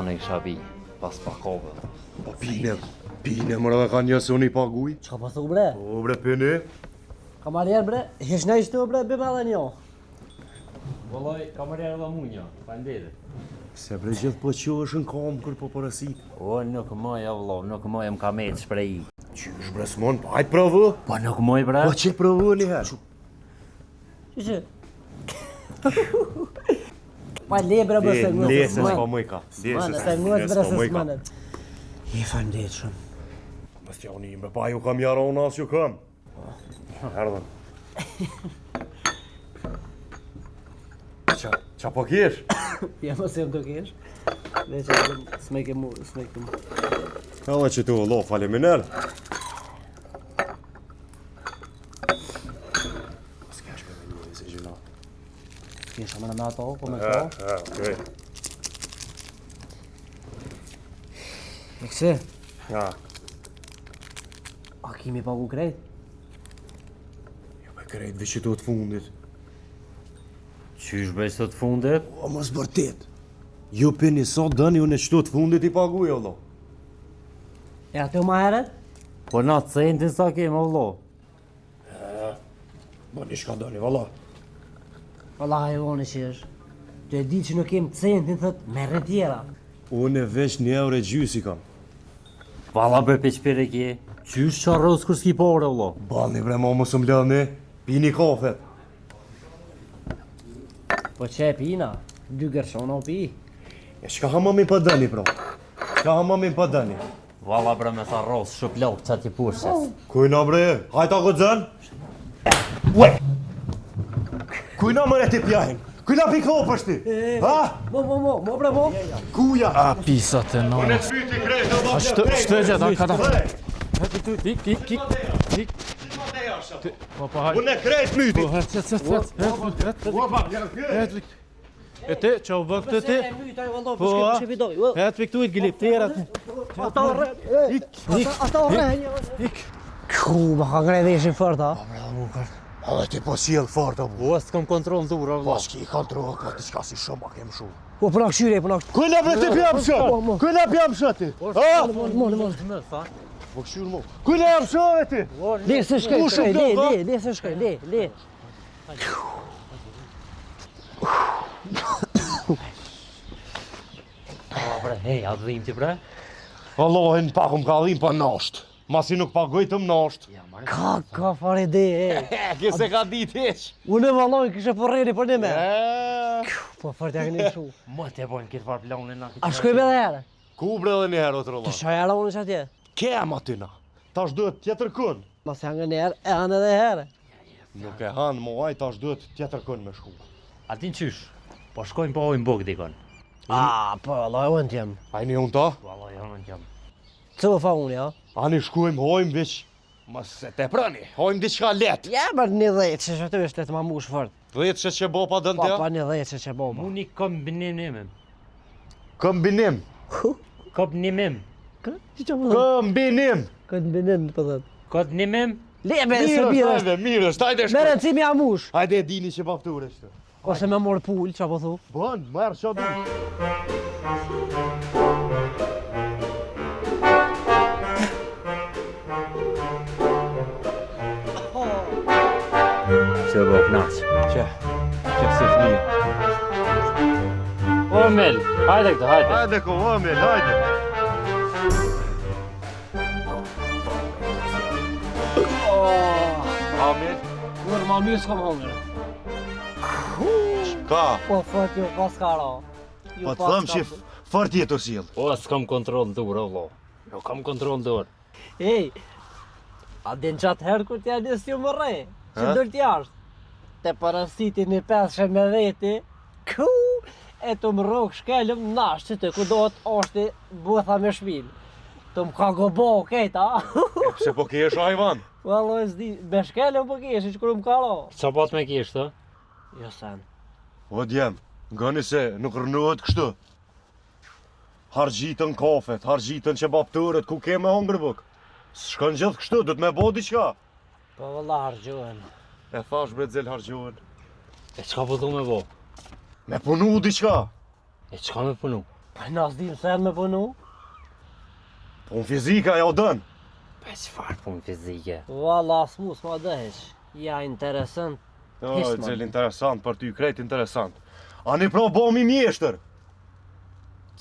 Unë kisha pi, pas pakove. Po pine mëra dhe ka njësë unë i paguj. Qa po thu bre? O bre pene. Kamarier bre, hesh në ishtu bre, bima dhe njo. Vëlloj, kamarier dhe munja, falendere. Se bre gjithë po që është në kam kër po përësit. O, nuk moj, vëllo, nuk moj, më ka me të shprej. Qysh bre s'mon, pa hajtë provë. Po nuk moj, bre. Po që provë njëherë. Që? Pa le bre bë se ngës. Le se s'ka mëj ka. Se ngës bre se s'manet. I falendit shumë. Mës t'ja unë ime, pa ju kam jara unë asë ju kam. Erdhen. Qa po kesh? Ja mos jam të kesh. Dhe që s'mejke mu. Edhe që tu lo, faleminel. S'kesh me me një se gjina. S'kesh me në ato, po me këto. Okej. E kësi? Ja. A kimi pagu krejt? Jo me krejt vishito të fundit. Qysh bëj sot fundet? O, mos bërtit. Ju pini sot dëni unë e qëtu të fundit i paguj, Allah. E ato ma heret? Po na centin sa kemë, vëllo. Bo një shka dëni, valla. Allah e vone që është. Të e di që nuk kem centin, thët, merre tjera. Unë e veç 1 euro e gjysi kam. Valla bre pe qpire kje. Qysh qa rrës kër s'ki pare, vëllo. Balni bre ma mos më lëni, pini kafet. Po që e pina, 2 gërshona o pi. E shka hama mi pa dëni, pra. Shka hama mi pa dëni. Valla bre me sa rrës shup lop qa ti pushes. Kujna bre, hajta gëzën. Ue! Kujna mëre ti pjahin. Kujna pi kopës ti. Ha? Mo bre mo. Kuja. Pisat e Unë e të fyti krejtë, A shtë e gjitha, ka da. Ik. Po, hajde. Unë e krejtë myti. E te, qa u bë këtë ti? E mytaj vëllo, Po, për shke fidoj. Et për këtu i t'gjilip, të jerat. Ata rrejnë. Ik. Ku, ma ka ngrej veshin fort, ha? Edhe ti po sjell fort, o bu. O, s'kom kontrol në dura, Po vëllo. s'ki kontrol, po ti s'ka si shumë, a kem shumë. Po përna këshyre, përna këshyre. Kujna bre ti pjam shët? Kujna pjam shët ti? Ha? Mone. Po këshur mo. Kujna jam shëve ti? Le se shkaj, le se shkaj, le. O, bre, hej, a dhim ti, bre? Allahin pakum ka dhim pa nasht. Masi nuk pagojtëm nasht. Ka fare ide, e. Kese ka dit heq. Unë e valloj, kështë për rejni për një me. Po fort ja këni shu. Më te bojnë këtë farë planin na këtë. A shkoj me dhe herë? Ku bre dhe një herë o të Të rëllat? shajara unë që atje. Kem atina. Tash duhet tjetër kën. Mas janë një herë, e hanë edhe herë. Nuk e hanë mo aj, tash duhet tjetër kën me shku. A din qysh? Po shkojnë po ojnë buk dikon. Po, Allah e unë t'jem. Ajni unë ta? Valla, janë në qëm. Co fa unë, ja? Ani shkujmë, hojmë veç. Mas se te prani, hojmë diçka let. Ja, bër një dhejtë, që të është letë ma mush fort. 10 që bo pa dënë tja? Pa një dhejtë që bo, Mu një kombinim. Këmbinim. Kombinim. Që që më dhe? Këmbinim. Këtë binin, për dhe. Kombinim. Lebe, se birë është. Mirë është, hajde shku. Mere cimi a mush. Hajde e dini që bafture shtë. Ose me morë pull, që po thu. Bën, merë që du. Se bo knaq. Që si fëmija. O, Mel, hajde këtë, hajde. Hajde ko, Amel, hajde. Amel, Nërë ma mirë s'kom hongërë. ka? Po, fort jo, pas kara. Po të thëmë që fort jetë o sjellë. O, s'kam kontrol në durë, vëllo. Nuk kam kontrol në durë. Ej, a din qatë herë kur t'ja njës t'ju më rej, që ndër t'jashtë. Te parasiti një 5 me veti, ku, e të më rogë shkellëm nashtë që të ku do të ashtë bëtha me shpinë. Të më ka gobo, kejta. Pse po kesh ajvan? Vallo e s'di, me shkellëm po keshi që kërë më ka ro. Qa pat me kish, të? Jo sen. O djem, ngani se nuk rënohet kështu. Hargjitën kafet, hargjitën që baptërët, ku ke me hongër buk? S'shkën gjithë kështu, du të me bo diqka. Po valla hargjohen. E thash bre t'zel hargjohen. E qka po thu me bo? Me punu diqka. E qka me punu? Na s'dim se me punu? Punë fizika ja o dën. Pa çfarë punë fizike? Valla s'mu s'ma dëheq. Ja interesant. O, Hiç, man. gjel interesant, për ty krejt interesant. Ani pro bomi mjeshtër.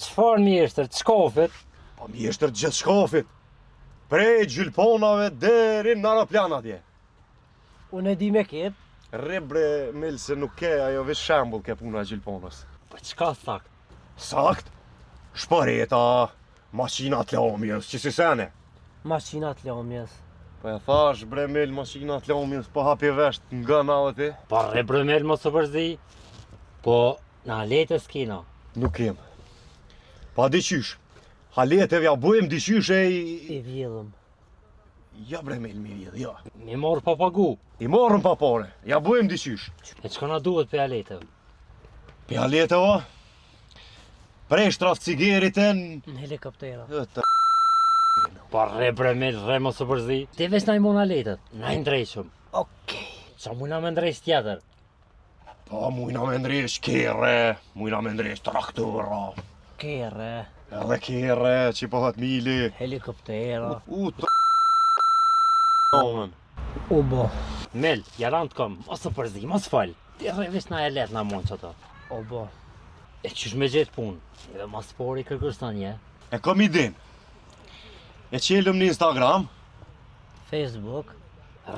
Çfarë mjeshtër, çkofit? Po mjeshtër gjithë shkafit. Prej gjylponave deri në aeroplan atje. Unë e di me kep. Rebre, mil se nuk ke ajo veç shembull ke puna e gjylponës. Po çka sakt? Sakt, shpëreta, makinat lomjes, që si sene. Maqinat lomjes. Po e thash, bre mil, makinat lomjes, po hapi vesht nga nave ti. Po rebrëmel mos të përzi. Po na letës kina. Nuk kem. Pa diqysh. Haleteve ja bujmë diqysh I vjedhëm. Ja bre mil, mi vjedh, ja. Mi morë pa pagu. I morëm pa pare, ja bujmë diqysh. E çka na duhet për letëve? Pi haleteva, prej shtraf cigeritën, Në helikoptera. Po rebrëmel re mos të përzi. Ti veç na i mona letët, na i ndrejshëm. Okej. Qa mujna me ndrejsh tjetër? pa mujna me ndresh kere, mujna me ndresh traktora, Kere. edhe kere, që po thët mili. Helikoptera. Omen. U bo. Mel, jaran të kom, mos të përzi, mos fal. Ti rre veç na e let na mon që ato. U bo. E qysh me gjetë punë? Edhe mas pori Kërgëzstan je. E kom idin. E qelëm në Instagram, Facebook.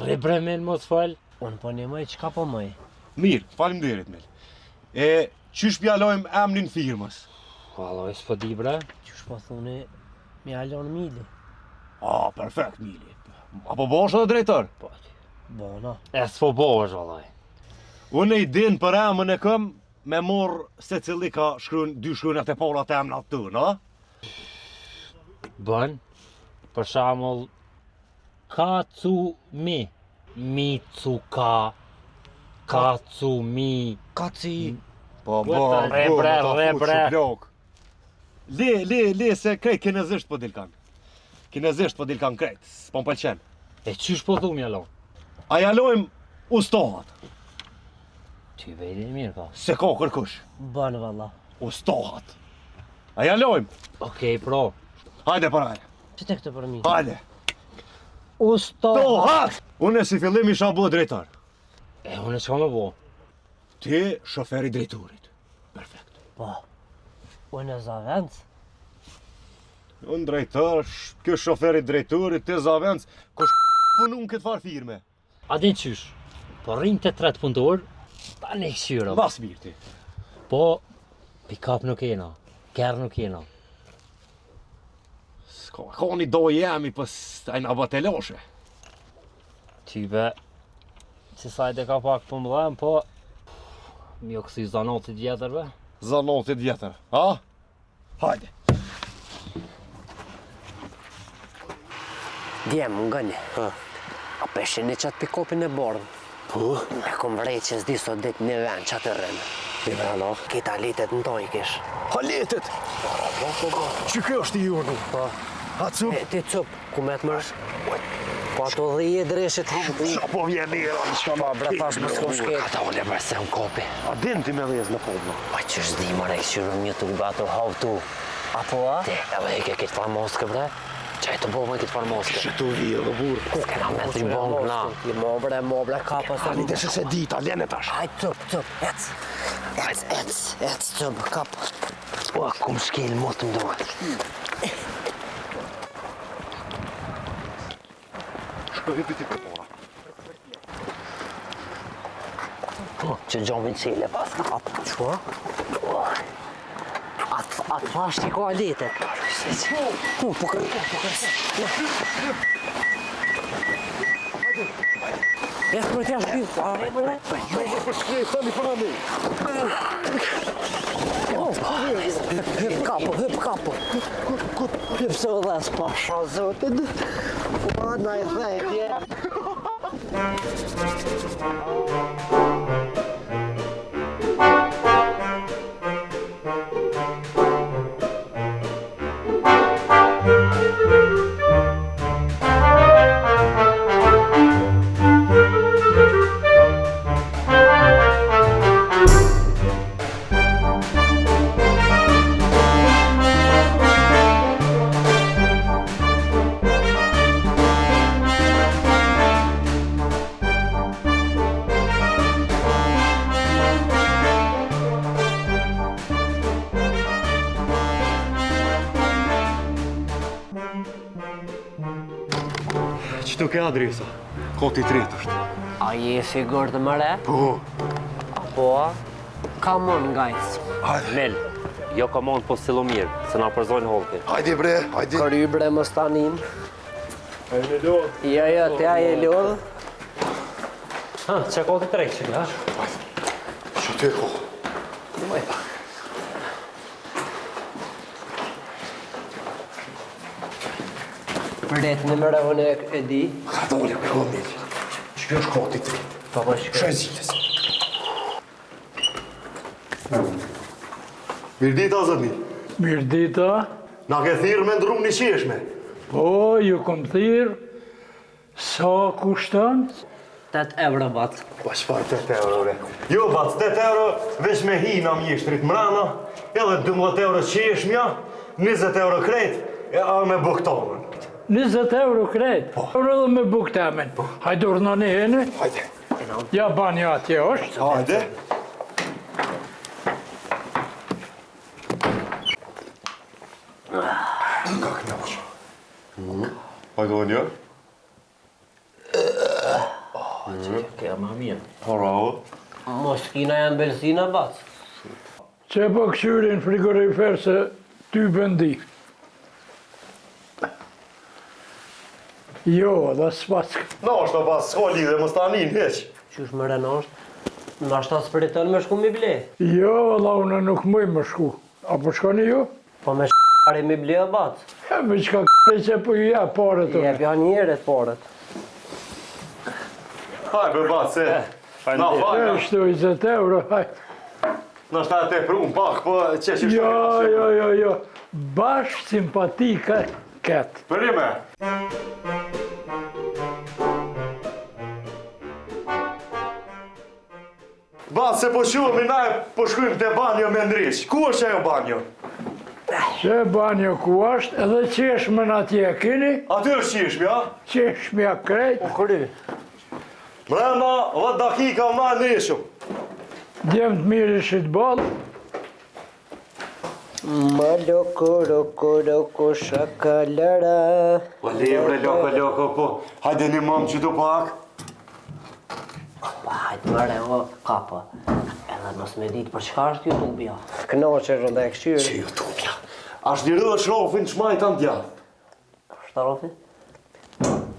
Rebrëmel mos fal. Unë po një mëj, qka po mëj? mirë, faleminderit Mel. E qysh pjalojmë emnin firmës? Valla, e s'po di bre. Qysh po thuni, mi Alon Mili. Perfekt, mili. Apo bosh edhe drejtor? Po, Bona. e s'po bosh, vallaj. Unë i din për emën e këm, me morë se cili ka dy shkrunat e polat e emnat të, no? Bën, për shamull, Katsumi, Mitsuka, Katsumi. Kaci. Po, Rebre. Le, se krejt kinezisht po dilkan. Kinezisht po dilkan krejt, s'po m'pëlqen. E qysh po thum jalon? A jalojmë ustohat, Ty vejdi mirë ka. se ka kërkush. Banë valla. Ustohat. A jalojmë? Okej, pro. Hajde paraj, Që te këtë për mi? hajde. Ustohat. Unë si fillim isha bo drejtar. E unë çka më bo? Ti shoferi drejtorit. Perfekt. Po. Unë e zavendës. Unë drejtar, kjo shoferi drejtorit, ti zavenc, kush punun këtë farë firme. A din qysh? Po rrim të 3 punëtor, ta ne këshyra. Mas mirë ti. Po, pick-up nuk jena, kërë nuk jena. Ka një do jemi, pës a i nga bateloshe. Ty be, që sajt e ka pak për më dhem, po... Mjo kësi zanotit vjetër be. Zanotit vjetër, ha? Hajde. Djemë, më gëni. A peshe një qatë pikopin e bordë. Po? E kom vrejt që s'di sot dit një vend qatë të rënë. Një vend, o? Kita litet në toj kish. Haletet! Që kjo është i urnu? Po. Ha cup? E ti cup, ku me të mërsh? Po ato dhije dreshit. Qa po vjen mira, në shka ma Bre thash më s'kom shket. Ata unë e bërse në kopi. A din ti me dhez në podno? Pa që shdi më rejtë qyrëm një të gato havtu. Apo a? Te, edhe e ke këtë farë moskë bre. Qaj të bo me këtë farë moskë. Që të vijë dhe burë. S'kena me të bon na. I mobre kapa se Ani dhe se dita, lene tash. Hajt cup, ec. Ec, cup, kap. O, kum shkel mos të mdojt. Shko hypi ti për pora. Që gjomën qele pas kap. Qo? Atë fash t'i ka letet. Po kërë. E për t'ja shpil, pare, mëre? Për shkrej, tani për ani. Hyp kapo. Hyp se vëdhes pasha zotin. Ma na i thejtje. që të ke adresa. Koti 3 është. A je sigur të mëre? Po. Po, come on, guys. Hajde. Mel, jo ka mund po stilu mirë, se na përzojnë holke. Hajde bre, hajde. Kërry bre më stanin. Hajde lodh. Jo, te a je lodh. Ha, që koti 3 që nga? Që të e ko? Përdet në mëre unë e di. Ka dole me homit. Që kjo është koti 3. Po shkë. Shëzitës. Mirdita, zëtni. Mirdita, Na ke thirë me ndrum një qeshme. po, ju kom thirë, sa kushton? 8 euro bat. Po shpar 8 euro, bre. Jo, bat, 8 euro veç me hina mjeshtrit mrana, edhe 12 euro qeshmja, 20 euro kret, e a me buktonën. 20 euro kret, por edhe me buktemen. Hajde urna një hene, Hajde. ja banja atje është. Hajde. Ka knaqë. Hajde o një. Ke ma mirë. Bravo. Mos kina janë belsina bat. Që po këshyrin frigorifer se ty bëndi. Jo, dhe s'pask. Na është të pas, s'ka lidhe, më stanin, heq. Qysh më renosht? Në ashta spritën me shku mi ble. Jo, la une nuk mëj më shku. Apo shkoni ju? Po me shkari mi ble bat. E me qka k***e që po ju ja pare të. Jep janë njëret poret. Hajde, bat, se. Na E falë, shtu 20 euro, hajde. na shta te prum pak, po që që Jo. Bashkë simpatika ketë. Përime. Bat, se po shumë, na e po shkujmë të banjo me ndrish. Ku është ajo banjo? Që banjo ku është, edhe qeshmën atje kini, Aty është qishmi, a? qeshmja krejt, Kry. Mrena, 10 dakika ma ndrishëm. djemë të mirë ishit balë, Më loko, shakalara. Po lebre, loko, po. Hajde një mamë që du pak. Hajtë mëre, o, kapa. Edhe mos me ditë për çka është YouTube-ja. Knoqe rënda e këshyrë. Që YouTube-ja. Ashtë një rrë shrofin shmajt anë djath. Shtarofi?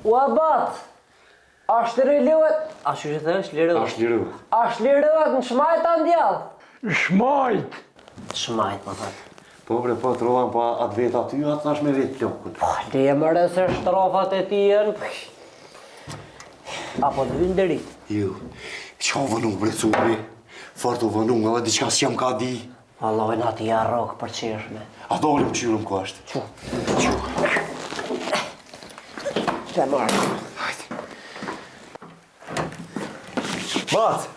Ua bat! Ashtë liruet? Ashtë që të është liruet? Ashtë një rrë. Ashtë liruet në shmajt anë djallë? shmajt. Shmajt, më thëtë. Po bre, po të rohan, po atë vetë aty, atë tash me vetë plokut. Po, leje mëre se shtrofat e ti jenë. Apo të vinë dëri. Jo, që o vënu bre curi, fort o vënu, edhe diqka s'jam ka di. Allah e nati ja rokë për qeshme. A dolim qyrëm ku është. Që marë. Bac,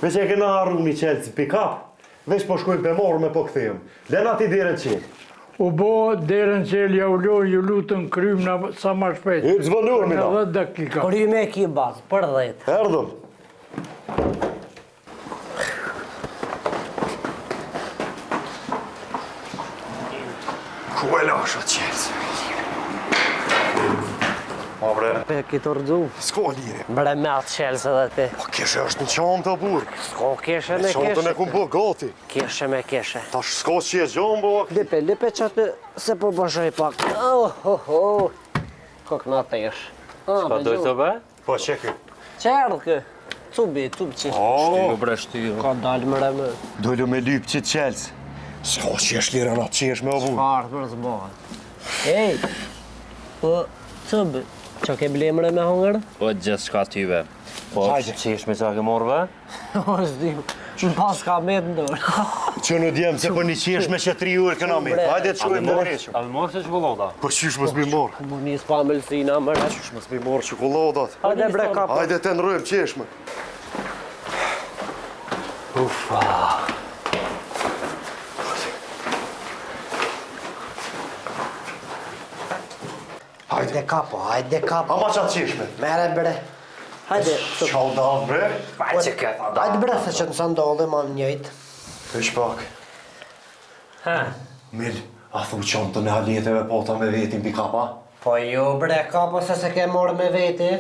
veç e kena arru një qelë si pick-up, veç po shkojmë për morë me po këthejmë. Lena ti dire qelë. U bo, derën qelë ja u lojë, ju lutën krym në sa ma shpejt. E të zbënur, mina. Në 10 dakika. Kërry me ki bazë, për 10. Erdhëm. Ku e lasha qelës? Ma bre, Pe kitë rëdzu. s'ko lire. Bre me atë qelës edhe ti. Po keshe është në qamë të burë. S'ko keshe me Qamëtën e keshe. kumë po gati. Keshe me keshe. Tash s'ko që e gjomë, bo. Lipe që atë se po bëshoj pak. Oh. Kok në atesh. Ka dojtë të be? Po qekë. Që erdhë kë? Cubi që. Shtyru bre, shtyru. Ka dalë më rëmë. Dojlu me lypë që qelës. S'ko që është lirë në atë qesh me o burë. Parë për zbohet. Ej, po, cubi. Që ke blemre me hongër? Po gjithë shka tyve. Po, Hajde. qesh me qa ke morë be? O, s'di, në pas ka me të ndorë. Që në djemë se për një qesh me që 3 urë këna me. Hajde të shkojmë më reqëm. A me morë se qokolada? Po qysh mës mi morë? Mu njës pa mëlsina më rëmë. Qysh mës mi morë qokoladat? Hajde bre kapa. Hajde të nërojmë qeshme. Hajde kapo. Ama qatë qeshme. Mere bre. Hajde, Qau dalë bre. hajde bre, se që nësa ndodhe ma më njëjtë. Vesh pak. Ha, Mil, a thu qamë të me haljeteve po ta me vetin pikapa? Po jo bre, ka po se ke morë me veti.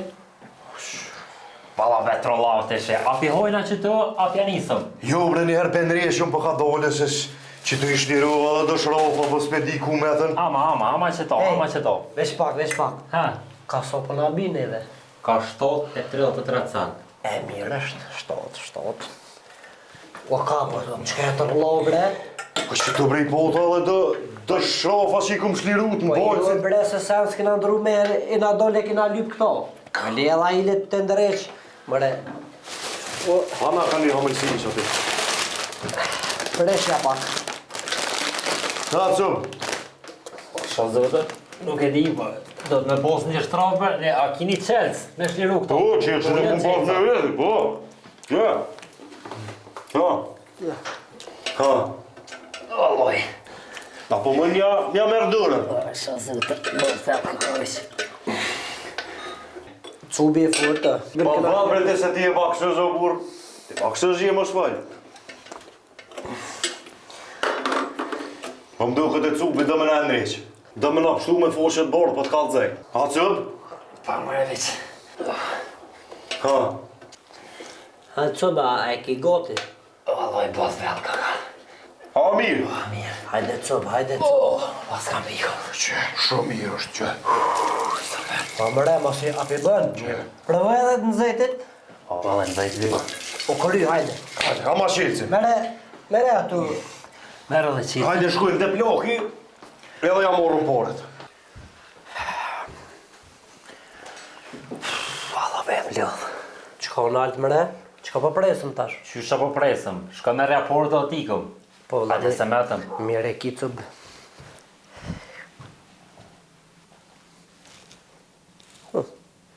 Balla vetë trollate që, api hojna që të, api anisëm. Jo bre, njëherë pëndreshëm për ka dole se që të ishtiru edhe dëshrofa për s'pedi ku me thënë. Ama që to. Veç pak. Ha, Ka sopë në abineve. ka 7,33 cent. E mirë është, 7. O ka po, që ka e të rlo bre? Po që të brej pota edhe dëshrofa që i kum shliru të Po jo mbojtë. bre se sen s'kina ndru me e na dole kina lyp këto. Ka lela i le të ndreq. Mëre, Ana ka një homëlsini që ati. preshja pak. Na cum, Sho zëtë, nuk e di, po, do të me pos një shtrape, a kini qelës, me shliru këto. po që e që në kum pas me veti, po. Ja. Ha. Alloj. Apo më nja merë durën. Sho zëtë, do të thepë këtojsh. Cubi e furtë. Pa valë bre të se ti e baksëz o burë. Ti baksëz je më shfaj. Po më duke të cubi dë më në endreq. Dë më në pështu me foshet bordë për të kalë zek. Ha cëp? Pa mëre veç. Ha. Ha cuba, a e ki goti? Alloj, bos vetë kaka. Ha mirë. Mirë. Hajde cuba. Pas kam piko. Që, shumë mirë është që. Pa mëre, mos i api bën. Provoj edhe të nëzëjtit. Vale, në zajtë viko. O këry, hajde. Hajde, ha ma shqilëci. Mere atu. Merë dhe qitë. Hajde shkujnë të ploki, edhe ja morën poret. Valla be, më lodhë. Qka unë altë mëre? Qka po presëm tash? Qysha po presëm, shka me raport dhe t'ikëm. Po, Hajde se metëm. Mire ki cub.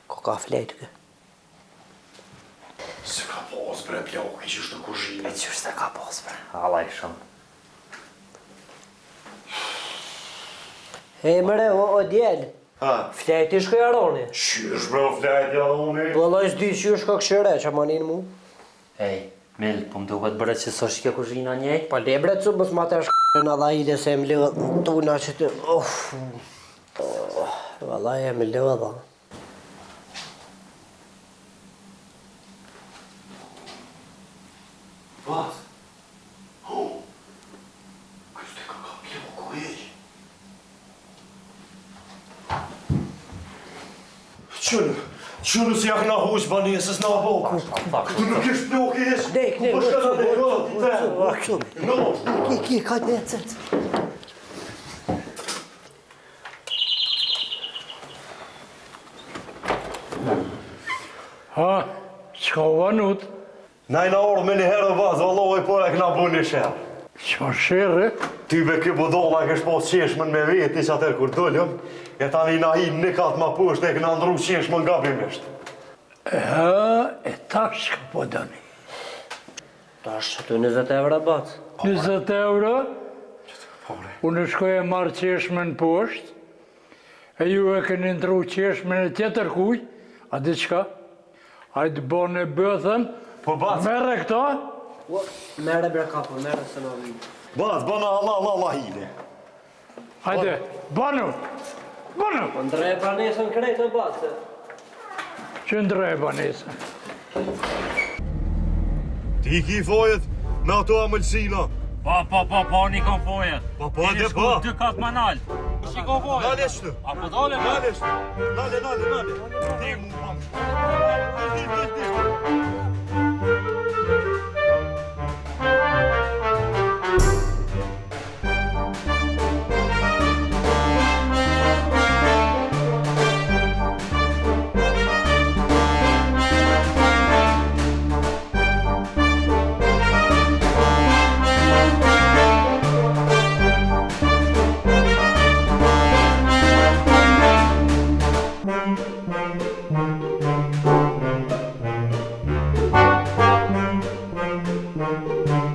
Ko ka flejtë kë? Se ka pos bre ploki që është në kuzhinë. Qysh se ka pos, bre. Allaj shumë. E mëre, o djel. Ha. Flejtë i shkoj aroni. Qysh bre o flajt ja unë. Bëlloj s'di që shko këshire, që manin mu. Ej, Mil, po më duket bërë që s'o shke kuzhina njejt? Po le bre cub, mos ma të shkën adha ide se më lëdhë tuna që të... Vallaj e më lëdhë. Vas. Kështë ka ploku e. Qënë si jak na hush banesës na boku. Këtu nuk është ploku e. Dek, ne, Po shka da ne, no. Ki, ka të necet. Ha, qka u vanut? Najna orë me një herë vazë, valloj por e këna bu një shërë. Qma shërë? Ty be kë budolla kësh pos qeshmën me veti që atër kur dollëm, e tani na hi një katë ma poshtë e këna ndru qeshmën gabimisht. E tash ka po dani. Tash, të 20 euro batë. 20 euro, unë shkoj e marrë qeshmen poshtë, e ju e keni ndru qeshmen e tjetër kuj, a di qka? Hajtë bone bëthën, Po bac, mere këta, Mere bre kapo, mere se në vinë. bac, bana Allah hile. hajde, banu, banu, Po ndrej banesën krejtë e batë. që ndrej banesën. Ti ki fojet me ato amëlsina. Po, një kom fojet. Po, dhe po. Ty katë manal. Shiko fojet. Nale shtu. Apo dole, me. Nale shtu. Nale. Ti mu pam. Thank you.